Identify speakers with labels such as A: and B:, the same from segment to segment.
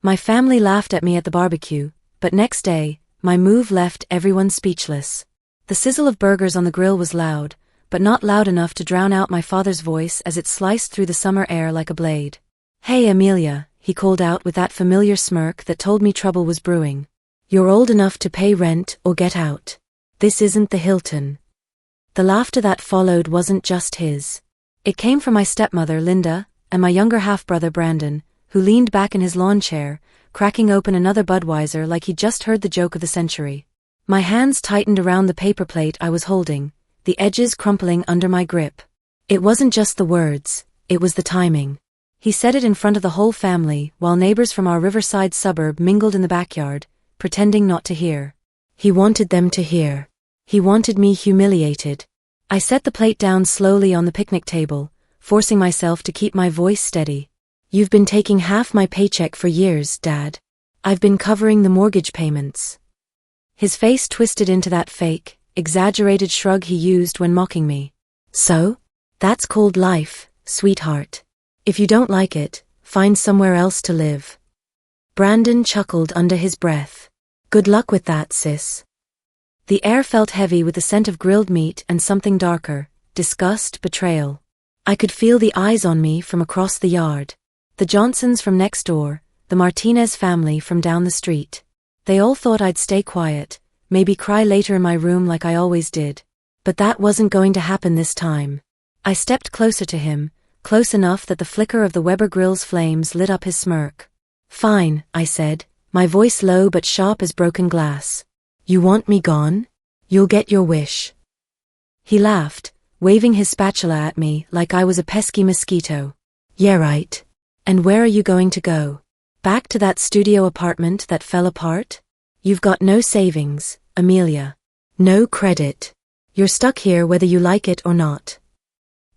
A: My family laughed at me at the barbecue, but next day, my move left everyone speechless. The sizzle of burgers on the grill was loud, but not loud enough to drown out my father's voice as it sliced through the summer air like a blade. "Hey Amelia," he called out with that familiar smirk that told me trouble was brewing. "You're old enough to pay rent or get out. This isn't the Hilton." The laughter that followed wasn't just his. It came from my stepmother, Linda, and my younger half-brother, Brandon, who leaned back in his lawn chair, cracking open another Budweiser like he'd just heard the joke of the century. My hands tightened around the paper plate I was holding, the edges crumpling under my grip. It wasn't just the words, it was the timing. He said it in front of the whole family, while neighbors from our riverside suburb mingled in the backyard, pretending not to hear. He wanted them to hear. He wanted me humiliated. I set the plate down slowly on the picnic table, forcing myself to keep my voice steady. "You've been taking half my paycheck for years, Dad. I've been covering the mortgage payments." His face twisted into that fake, exaggerated shrug he used when mocking me. "So? That's called life, sweetheart. If you don't like it, find somewhere else to live." Brandon chuckled under his breath. "Good luck with that, sis." The air felt heavy with the scent of grilled meat and something darker, disgust, betrayal. I could feel the eyes on me from across the yard. The Johnsons from next door, the Martinez family from down the street. They all thought I'd stay quiet, maybe cry later in my room like I always did. But that wasn't going to happen this time. I stepped closer to him, close enough that the flicker of the Weber grill's flames lit up his smirk. "Fine," I said, my voice low but sharp as broken glass. "You want me gone? You'll get your wish." He laughed, waving his spatula at me like I was a pesky mosquito. "Yeah, right. And where are you going to go? Back to that studio apartment that fell apart? You've got no savings, Amelia. No credit. You're stuck here whether you like it or not."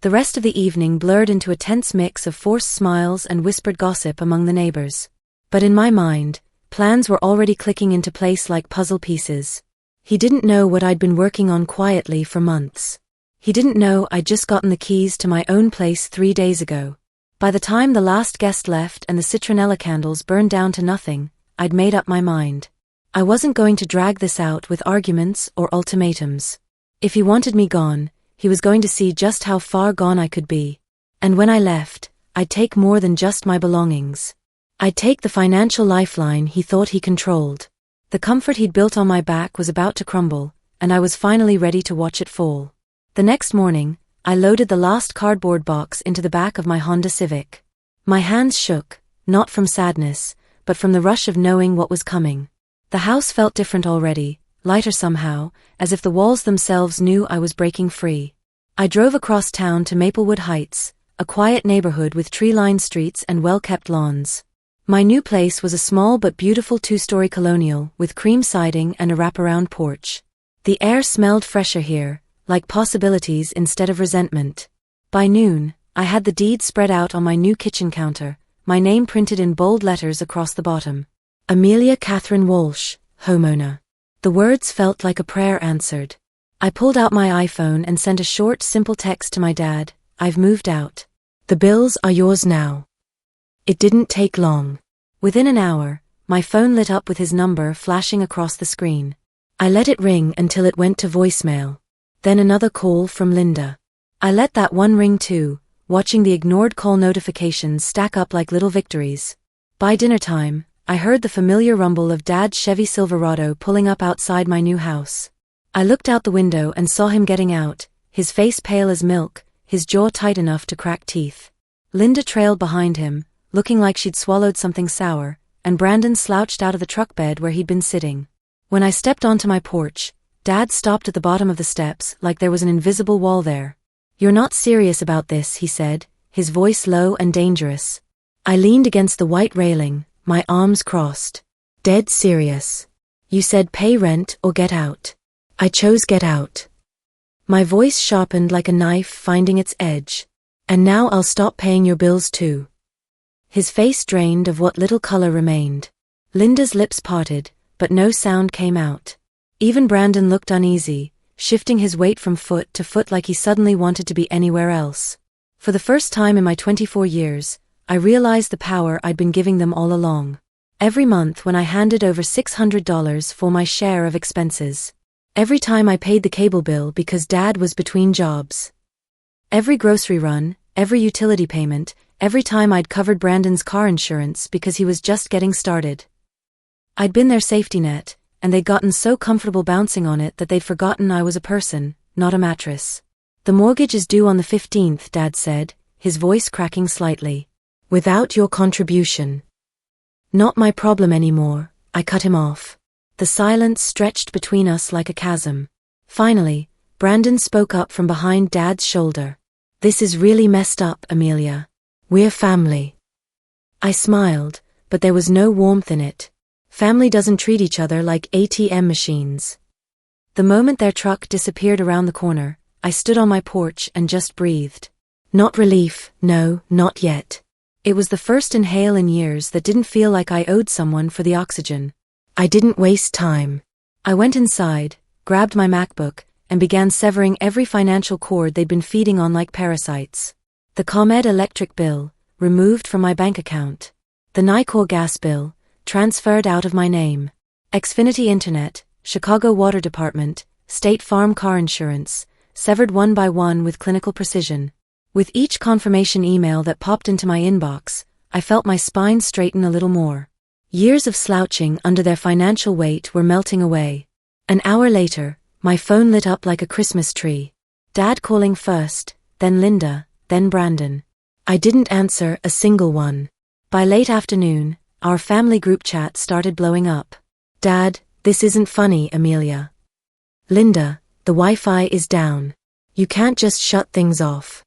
A: The rest of the evening blurred into a tense mix of forced smiles and whispered gossip among the neighbors. But in my mind, plans were already clicking into place like puzzle pieces. He didn't know what I'd been working on quietly for months. He didn't know I'd just gotten the keys to my own place 3 days ago. By the time the last guest left and the citronella candles burned down to nothing, I'd made up my mind. I wasn't going to drag this out with arguments or ultimatums. If he wanted me gone, he was going to see just how far gone I could be. And when I left, I'd take more than just my belongings. I'd take the financial lifeline he thought he controlled. The comfort he'd built on my back was about to crumble, and I was finally ready to watch it fall. The next morning, I loaded the last cardboard box into the back of my Honda Civic. My hands shook, not from sadness, but from the rush of knowing what was coming. The house felt different already, lighter somehow, as if the walls themselves knew I was breaking free. I drove across town to Maplewood Heights, a quiet neighborhood with tree-lined streets and well-kept lawns. My new place was a small but beautiful 2-story colonial with cream siding and a wraparound porch. The air smelled fresher here, like possibilities instead of resentment. By noon, I had the deed spread out on my new kitchen counter, my name printed in bold letters across the bottom. Amelia Catherine Walsh, homeowner. The words felt like a prayer answered. I pulled out my iPhone and sent a short, simple text to my dad. "I've moved out. The bills are yours now." It didn't take long. Within an hour, my phone lit up with his number flashing across the screen. I let it ring until it went to voicemail. Then another call from Linda. I let that one ring too, watching the ignored call notifications stack up like little victories. By dinner time, I heard the familiar rumble of Dad's Chevy Silverado pulling up outside my new house. I looked out the window and saw him getting out, his face pale as milk, his jaw tight enough to crack teeth. Linda trailed behind him, looking like she'd swallowed something sour, and Brandon slouched out of the truck bed where he'd been sitting. When I stepped onto my porch, Dad stopped at the bottom of the steps like there was an invisible wall there. "You're not serious about this," he said, his voice low and dangerous. I leaned against the white railing, my arms crossed. "Dead serious. You said pay rent or get out. I chose get out." My voice sharpened like a knife finding its edge. "And now I'll stop paying your bills too." His face drained of what little color remained. Linda's lips parted, but no sound came out. Even Brandon looked uneasy, shifting his weight from foot to foot like he suddenly wanted to be anywhere else. For the first time in my 24 years, I realized the power I'd been giving them all along. Every month when I handed over $600 for my share of expenses. Every time I paid the cable bill because Dad was between jobs. Every grocery run, every utility payment, every time I'd covered Brandon's car insurance because he was just getting started. I'd been their safety net, and they'd gotten so comfortable bouncing on it that they'd forgotten I was a person, not a mattress. The mortgage is due on the 15th, Dad said, his voice cracking slightly. Without your contribution. Not my problem anymore, I cut him off. The silence stretched between us like a chasm. Finally, Brandon spoke up from behind Dad's shoulder. This is really messed up, Amelia. We're family. I smiled, but there was no warmth in it. Family doesn't treat each other like ATM machines. The moment their truck disappeared around the corner, I stood on my porch and just breathed. Not relief, no, not yet. It was the first inhale in years that didn't feel like I owed someone for the oxygen. I didn't waste time. I went inside, grabbed my MacBook, and began severing every financial cord they'd been feeding on like parasites. The ComEd electric bill, removed from my bank account. The Nicor gas bill, transferred out of my name. Xfinity Internet, Chicago Water Department, State Farm car insurance, severed one by one with clinical precision. With each confirmation email that popped into my inbox, I felt my spine straighten a little more. Years of slouching under their financial weight were melting away. An hour later, my phone lit up like a Christmas tree. Dad calling first, then Linda, then Brandon. I didn't answer a single one. By late afternoon, our family group chat started blowing up. Dad, this isn't funny, Amelia. Linda, the Wi-Fi is down. You can't just shut things off.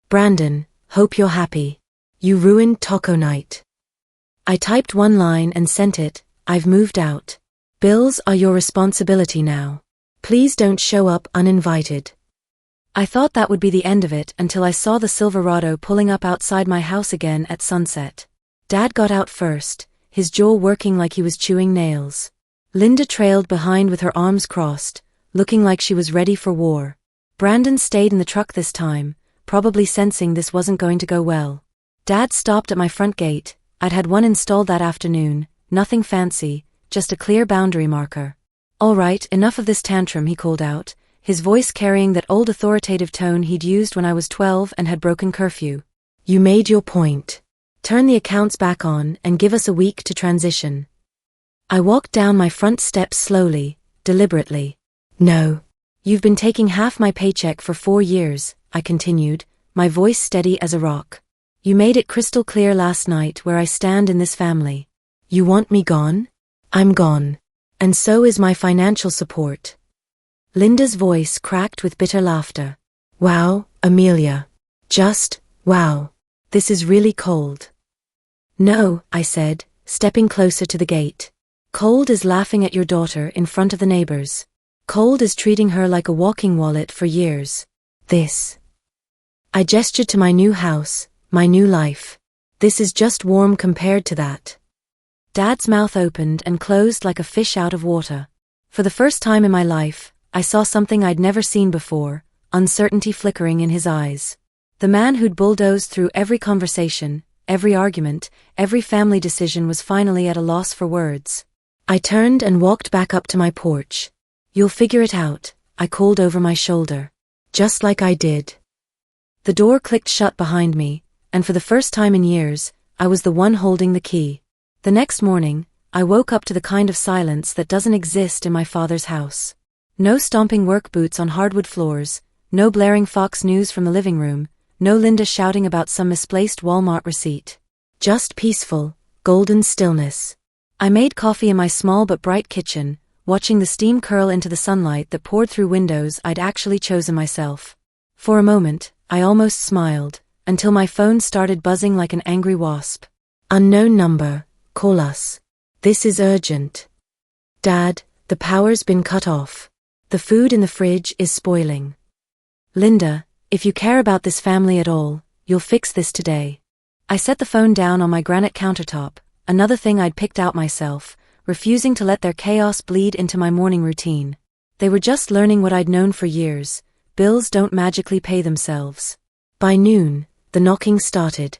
A: Brandon, hope you're happy. You ruined taco night. I typed one line and sent it, I've moved out. Bills are your responsibility now. Please don't show up uninvited. I thought that would be the end of it until I saw the Silverado pulling up outside my house again at sunset. Dad got out first, his jaw working like he was chewing nails. Linda trailed behind with her arms crossed, looking like she was ready for war. Brandon stayed in the truck this time, probably sensing this wasn't going to go well. Dad stopped at my front gate. I'd had one installed that afternoon, nothing fancy, just a clear boundary marker. All right, enough of this tantrum, he called out, his voice carrying that old authoritative tone he'd used when I was 12 and had broken curfew. You made your point. Turn the accounts back on and give us a week to transition. I walked down my front steps slowly, deliberately. No. You've been taking half my paycheck for 4 years, I continued, my voice steady as a rock. You made it crystal clear last night where I stand in this family. You want me gone? I'm gone. And so is my financial support. Linda's voice cracked with bitter laughter. Wow, Amelia. Just, wow. This is really cold. No, I said, stepping closer to the gate. Cold is laughing at your daughter in front of the neighbors. Cold is treating her like a walking wallet for years. This. I gestured to my new house, my new life. This is just warm compared to that. Dad's mouth opened and closed like a fish out of water. For the first time in my life, I saw something I'd never seen before, uncertainty flickering in his eyes. The man who'd bulldozed through every conversation, every argument, every family decision was finally at a loss for words. I turned and walked back up to my porch. You'll figure it out, I called over my shoulder. Just like I did. The door clicked shut behind me, and for the first time in years, I was the one holding the key. The next morning, I woke up to the kind of silence that doesn't exist in my father's house. No stomping work boots on hardwood floors, no blaring Fox News from the living room, no Linda shouting about some misplaced Walmart receipt. Just peaceful, golden stillness. I made coffee in my small but bright kitchen, watching the steam curl into the sunlight that poured through windows I'd actually chosen myself. For a moment, I almost smiled, until my phone started buzzing like an angry wasp. Unknown number, call us. This is urgent. Dad, the power's been cut off. The food in the fridge is spoiling. Linda, if you care about this family at all, you'll fix this today. I set the phone down on my granite countertop, another thing I'd picked out myself, refusing to let their chaos bleed into my morning routine. They were just learning what I'd known for years. Bills don't magically pay themselves. By noon, the knocking started.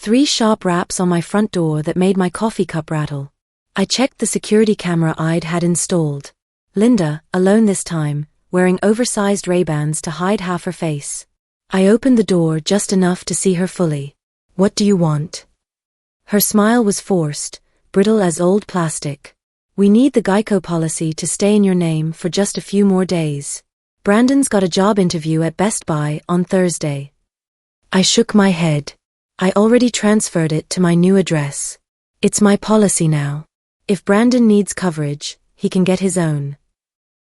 A: 3 sharp raps on my front door that made my coffee cup rattle. I checked the security camera I'd had installed. Linda, alone this time, wearing oversized Ray-Bans to hide half her face. I opened the door just enough to see her fully. "What do you want?" Her smile was forced, brittle as old plastic. "We need the Geico policy to stay in your name for just a few more days. Brandon's got a job interview at Best Buy on Thursday." I shook my head. I already transferred it to my new address. It's my policy now. If Brandon needs coverage, he can get his own.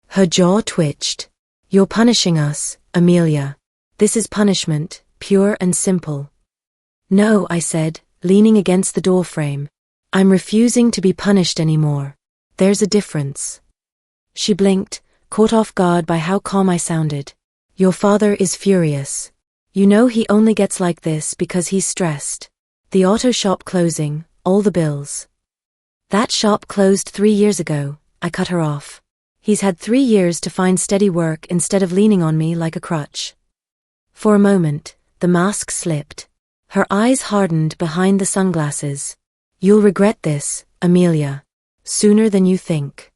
A: Her jaw twitched. "You're punishing us, Amelia. This is punishment, pure and simple." "No," I said, leaning against the doorframe. "I'm refusing to be punished anymore. There's a difference." She blinked, caught off guard by how calm I sounded. "Your father is furious. You know he only gets like this because he's stressed. The auto shop closing, all the bills." "That shop closed 3 years ago," I cut her off. "He's had 3 years to find steady work instead of leaning on me like a crutch." For a moment, the mask slipped. Her eyes hardened behind the sunglasses. "You'll regret this, Amelia. Sooner than you think."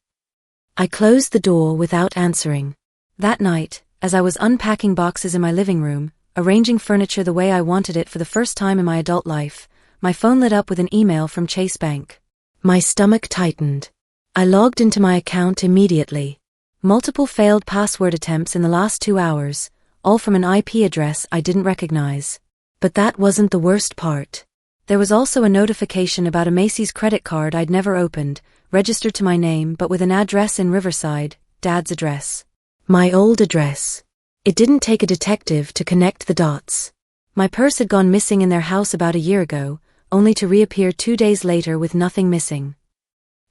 A: I closed the door without answering. That night, as I was unpacking boxes in my living room, arranging furniture the way I wanted it for the first time in my adult life, my phone lit up with an email from Chase Bank. My stomach tightened. I logged into my account immediately. Multiple failed password attempts in the last 2 hours, all from an IP address I didn't recognize. But that wasn't the worst part. There was also a notification about a Macy's credit card I'd never opened, registered to my name but with an address in Riverside, Dad's address. My old address. It didn't take a detective to connect the dots. My purse had gone missing in their house about a year ago, only to reappear 2 days later with nothing missing.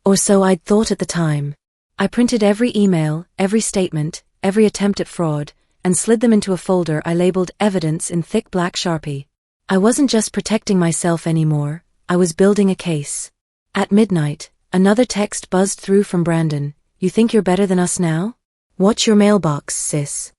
A: Or so I'd thought at the time. I printed every email, every statement, every attempt at fraud, and slid them into a folder I labeled Evidence in thick black Sharpie. I wasn't just protecting myself anymore, I was building a case. At midnight, another text buzzed through from Brandon. "You think you're better than us now? Watch your mailbox, sis."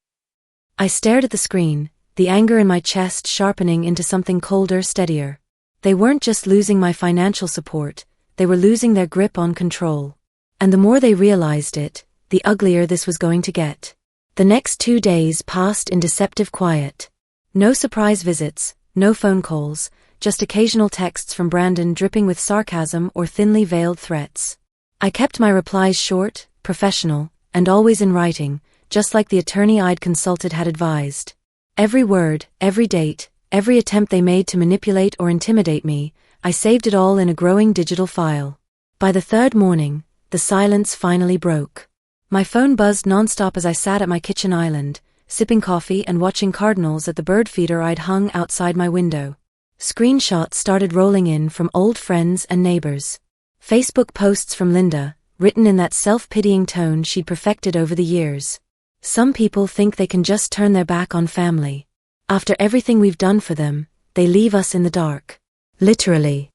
A: I stared at the screen, the anger in my chest sharpening into something colder, steadier. They weren't just losing my financial support, they were losing their grip on control. And the more they realized it, the uglier this was going to get. The next 2 days passed in deceptive quiet. No surprise visits, no phone calls, just occasional texts from Brandon dripping with sarcasm or thinly veiled threats. I kept my replies short, professional, and always in writing, just like the attorney I'd consulted had advised. Every word, every date, every attempt they made to manipulate or intimidate me, I saved it all in a growing digital file. By the 3rd morning, the silence finally broke. My phone buzzed nonstop as I sat at my kitchen island, sipping coffee and watching cardinals at the bird feeder I'd hung outside my window. Screenshots started rolling in from old friends and neighbors. Facebook posts from Linda, written in that self-pitying tone she'd perfected over the years. "Some people think they can just turn their back on family. After everything we've done for them, they leave us in the dark." Literally.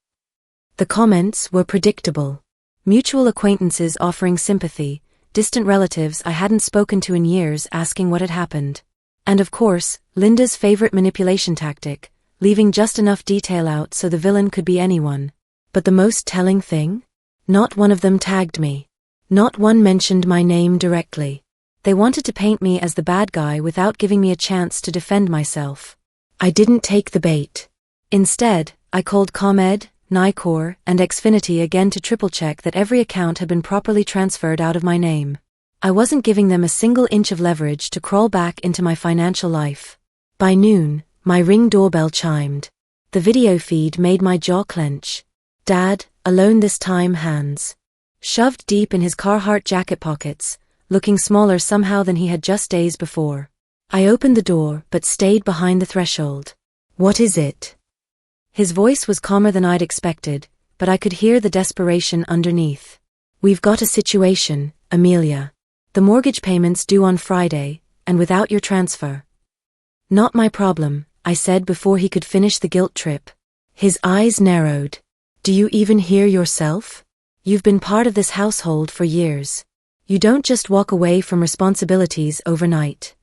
A: The comments were predictable. Mutual acquaintances offering sympathy, distant relatives I hadn't spoken to in years asking what had happened. And of course, Linda's favorite manipulation tactic, leaving just enough detail out so the villain could be anyone. But the most telling thing? Not one of them tagged me. Not one mentioned my name directly. They wanted to paint me as the bad guy without giving me a chance to defend myself. I didn't take the bait. Instead, I called ComEd, Nicor, and Xfinity again to triple-check that every account had been properly transferred out of my name. I wasn't giving them a single inch of leverage to crawl back into my financial life. By noon, my Ring doorbell chimed. The video feed made my jaw clench. Dad, alone this time, hands shoved deep in his Carhartt jacket pockets, looking smaller somehow than he had just days before. I opened the door but stayed behind the threshold. "What is it?" His voice was calmer than I'd expected, but I could hear the desperation underneath. "We've got a situation, Amelia. The mortgage payment's due on Friday, and without your transfer." "Not my problem," I said before he could finish the guilt trip. His eyes narrowed. "Do you even hear yourself? You've been part of this household for years. You don't just walk away from responsibilities overnight."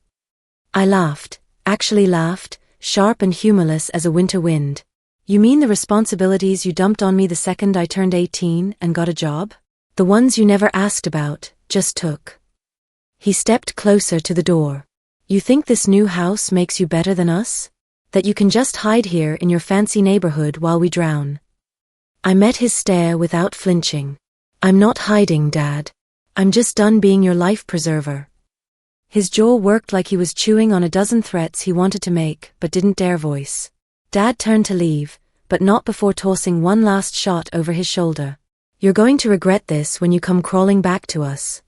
A: I laughed, actually laughed, sharp and humorless as a winter wind. You mean the responsibilities you dumped on me the second I turned 18 and got a job? The ones you never asked about, just took. He stepped closer to the door. You think this new house makes you better than us? That you can just hide here in your fancy neighborhood while we drown? I met his stare without flinching. I'm not hiding, Dad. I'm just done being your life preserver. His jaw worked like he was chewing on a dozen threats he wanted to make but didn't dare voice. Dad turned to leave, but not before tossing one last shot over his shoulder. You're going to regret this when you come crawling back to us.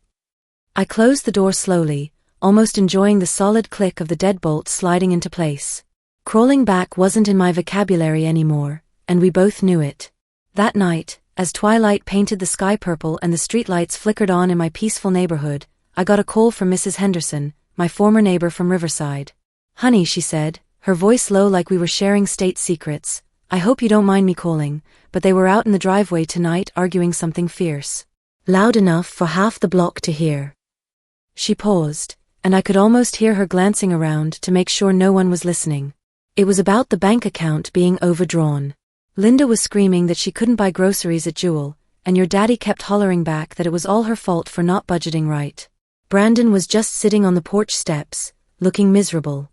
A: I closed the door slowly, almost enjoying the solid click of the deadbolt sliding into place. Crawling back wasn't in my vocabulary anymore, and we both knew it. That night, as twilight painted the sky purple and the streetlights flickered on in my peaceful neighborhood, I got a call from Mrs. Henderson, my former neighbor from Riverside. Honey, she said, her voice low like we were sharing state secrets, I hope you don't mind me calling, but they were out in the driveway tonight arguing something fierce. Loud enough for half the block to hear. She paused, and I could almost hear her glancing around to make sure no one was listening. It was about the bank account being overdrawn. Linda was screaming that she couldn't buy groceries at Jewel, and your daddy kept hollering back that it was all her fault for not budgeting right. Brandon was just sitting on the porch steps, looking miserable.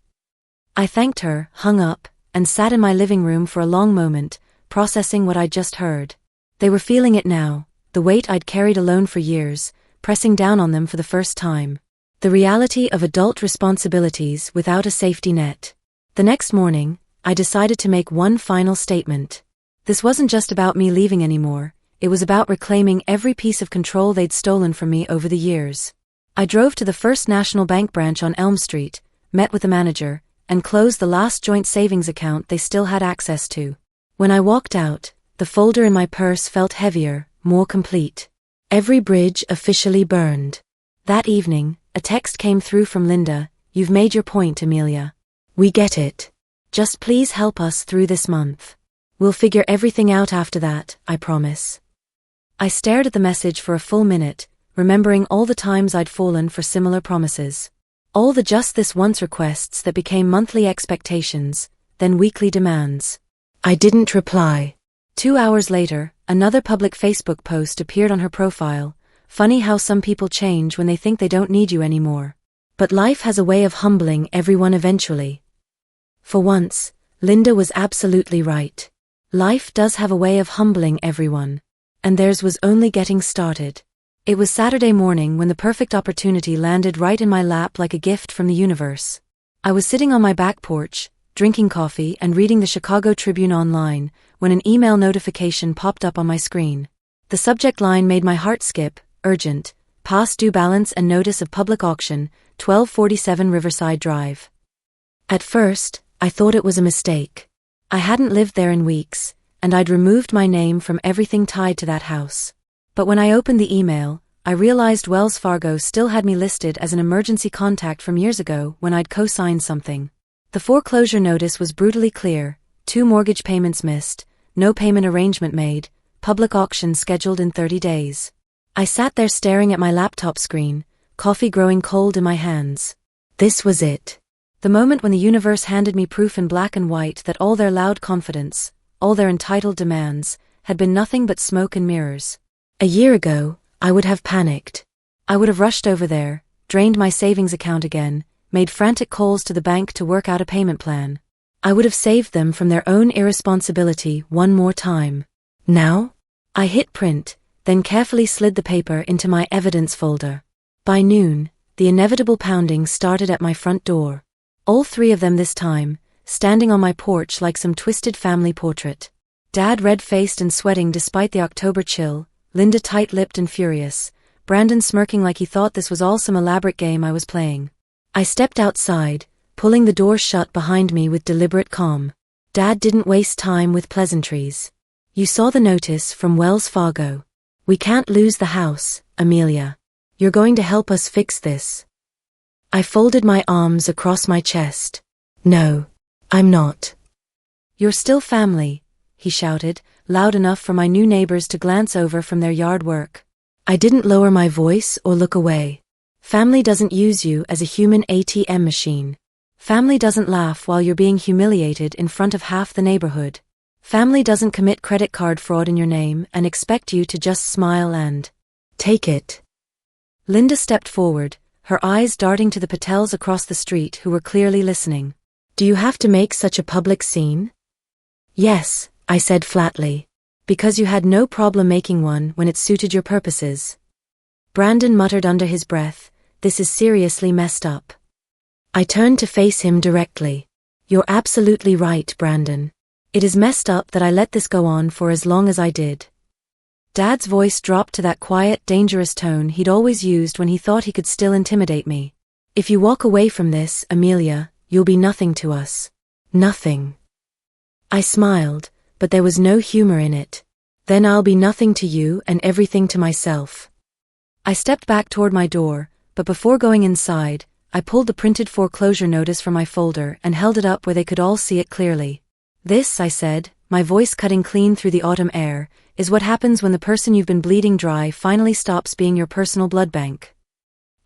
A: I thanked her, hung up, and sat in my living room for a long moment, processing what I'd just heard. They were feeling it now, the weight I'd carried alone for years, pressing down on them for the first time. The reality of adult responsibilities without a safety net. The next morning, I decided to make one final statement. This wasn't just about me leaving anymore, it was about reclaiming every piece of control they'd stolen from me over the years. I drove to the First National Bank branch on Elm Street, met with the manager, and closed the last joint savings account they still had access to. When I walked out, the folder in my purse felt heavier, more complete. Every bridge officially burned. That evening, a text came through from Linda, "You've made your point, Amelia. We get it. Just please help us through this month. We'll figure everything out after that, I promise." I stared at the message for a full minute, remembering all the times I'd fallen for similar promises. All the just this once requests that became monthly expectations, then weekly demands. I didn't reply. 2 hours later, another public Facebook post appeared on her profile. Funny how some people change when they think they don't need you anymore. But life has a way of humbling everyone eventually. For once, Linda was absolutely right. Life does have a way of humbling everyone. And theirs was only getting started. It was Saturday morning when the perfect opportunity landed right in my lap like a gift from the universe. I was sitting on my back porch, drinking coffee and reading the Chicago Tribune online, when an email notification popped up on my screen. The subject line made my heart skip, urgent, past due balance and notice of public auction, 1247 Riverside Drive. At first, I thought it was a mistake. I hadn't lived there in weeks, and I'd removed my name from everything tied to that house. But when I opened the email, I realized Wells Fargo still had me listed as an emergency contact from years ago when I'd co-signed something. The foreclosure notice was brutally clear: 2 mortgage payments missed, no payment arrangement made, public auction scheduled in 30 days. I sat there staring at my laptop screen, coffee growing cold in my hands. This was it. The moment when the universe handed me proof in black and white that all their loud confidence, all their entitled demands, had been nothing but smoke and mirrors. A year ago, I would have panicked. I would have rushed over there, drained my savings account again, made frantic calls to the bank to work out a payment plan. I would have saved them from their own irresponsibility one more time. Now? I hit print, then carefully slid the paper into my evidence folder. By noon, the inevitable pounding started at my front door. All 3 of them this time, standing on my porch like some twisted family portrait. Dad red-faced and sweating despite the October chill, Linda tight-lipped and furious, Brandon smirking like he thought this was all some elaborate game I was playing. I stepped outside, pulling the door shut behind me with deliberate calm. Dad didn't waste time with pleasantries. You saw the notice from Wells Fargo. We can't lose the house, Amelia. You're going to help us fix this. I folded my arms across my chest. No, I'm not. You're still family, he shouted, loud enough for my new neighbors to glance over from their yard work. I didn't lower my voice or look away. Family doesn't use you as a human ATM machine. Family doesn't laugh while you're being humiliated in front of half the neighborhood. Family doesn't commit credit card fraud in your name and expect you to just smile and take it. Linda stepped forward, her eyes darting to the Patels across the street who were clearly listening. Do you have to make such a public scene? Yes, I said flatly. Because you had no problem making one when it suited your purposes. Brandon muttered under his breath, this is seriously messed up. I turned to face him directly. You're absolutely right, Brandon. It is messed up that I let this go on for as long as I did. Dad's voice dropped to that quiet, dangerous tone he'd always used when he thought he could still intimidate me. If you walk away from this, Amelia, you'll be nothing to us. Nothing. I smiled, but there was no humor in it. Then I'll be nothing to you and everything to myself. I stepped back toward my door, but before going inside, I pulled the printed foreclosure notice from my folder and held it up where they could all see it clearly. This, I said, my voice cutting clean through the autumn air, is what happens when the person you've been bleeding dry finally stops being your personal blood bank.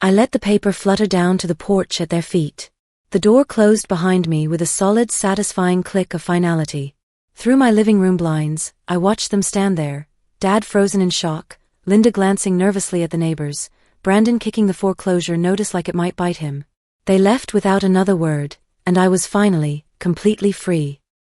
A: I let the paper flutter down to the porch at their feet. The door closed behind me with a solid, satisfying click of finality. Through my living room blinds, I watched them stand there, Dad frozen in shock, Linda glancing nervously at the neighbors, Brandon kicking the foreclosure notice like it might bite him. They left without another word, and I was finally, completely free.